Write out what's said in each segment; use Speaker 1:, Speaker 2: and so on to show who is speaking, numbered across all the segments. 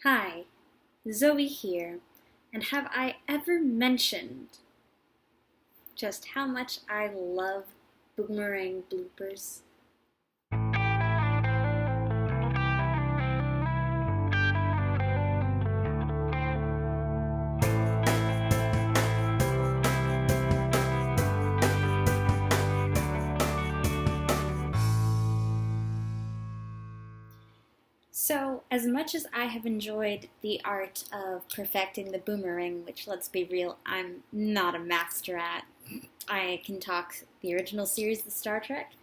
Speaker 1: Hi, Zoe here, and have I ever mentioned just how much I love Boomerang Bloopers? So, as much as I have enjoyed the art of perfecting the boomerang, which let's be real, I'm not a master at, I can talk the original series of Star Trek,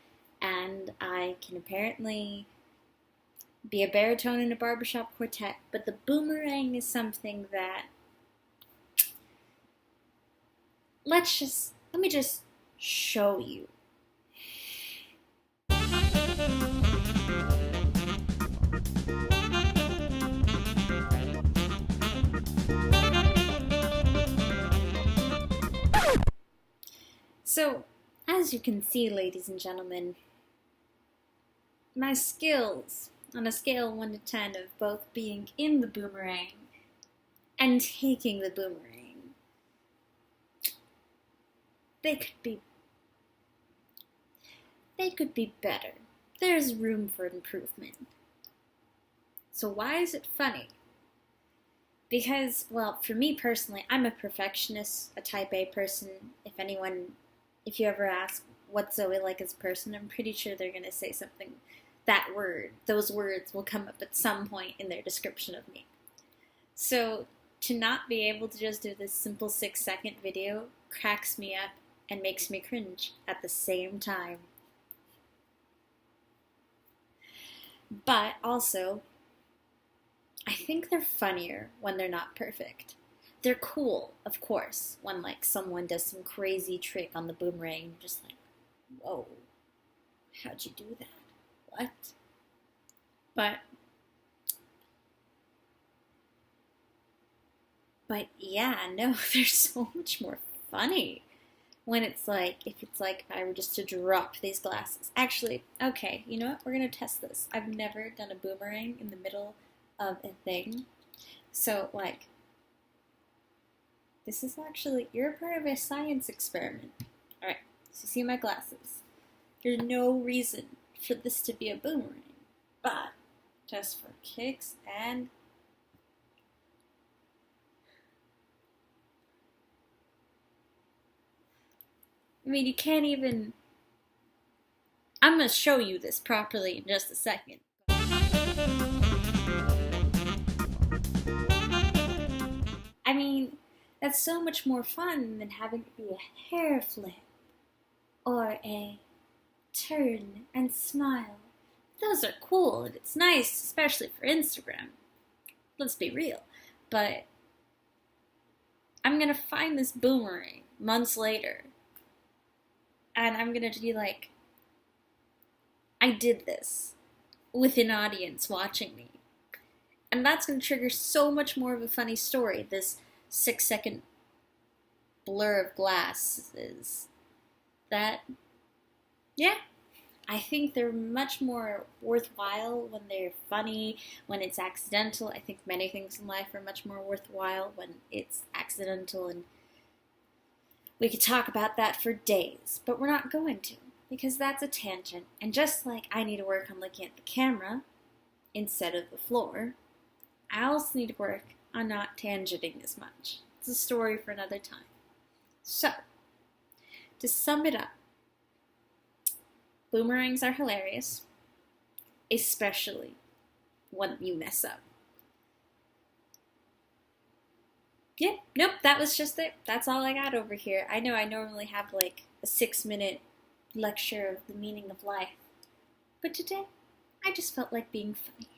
Speaker 1: and I can apparently be a baritone in a barbershop quartet, but the boomerang is something that let me just show you. So, as you can see, ladies and gentlemen, my skills on a scale of 1 to 10 of both being in the boomerang and taking the boomerang, they could be better. There's room for improvement. So why is it funny? Because, well, for me personally, I'm a perfectionist, a type A person. If you ever ask what's Zoe like as a person, I'm pretty sure they're going to say something, those words will come up at some point in their description of me. So to not be able to just do this simple 6-second video cracks me up and makes me cringe at the same time. But also, I think they're funnier when they're not perfect. They're cool, of course, when like someone does some crazy trick on the boomerang, you're just like, whoa, how'd you do that? What? But yeah, no, they're so much more funny when if it's like I were just to drop these glasses. Actually, okay, you know what? We're gonna test this. I've never done a boomerang in the middle of a thing. So, this is actually, you're a part of a science experiment. Alright, so you see my glasses. There's no reason for this to be a boomerang, but just for kicks and I mean, you can't even. I'm going to show you this properly in just a second. I mean, that's so much more fun than having to be a hair flip or a turn and smile. Those are cool and it's nice, especially for Instagram. Let's be real. But I'm going to find this boomerang months later and I'm going to be like, I did this with an audience watching me. And that's going to trigger so much more of a funny story. This 6-second blur of glass is that, yeah, I think they're much more worthwhile when they're funny, when it's accidental. I think many things in life are much more worthwhile when it's accidental, and we could talk about that for days, but we're not going to, because that's a tangent. And just like I need to work on looking at the camera instead of the floor, I also need to work on not tangenting as much. It's a story for another time. So, to sum it up, boomerangs are hilarious, especially when you mess up. Yep, nope, that was just it. That's all I got over here. I know I normally have like a 6-minute lecture of the meaning of life, but today I just felt like being funny.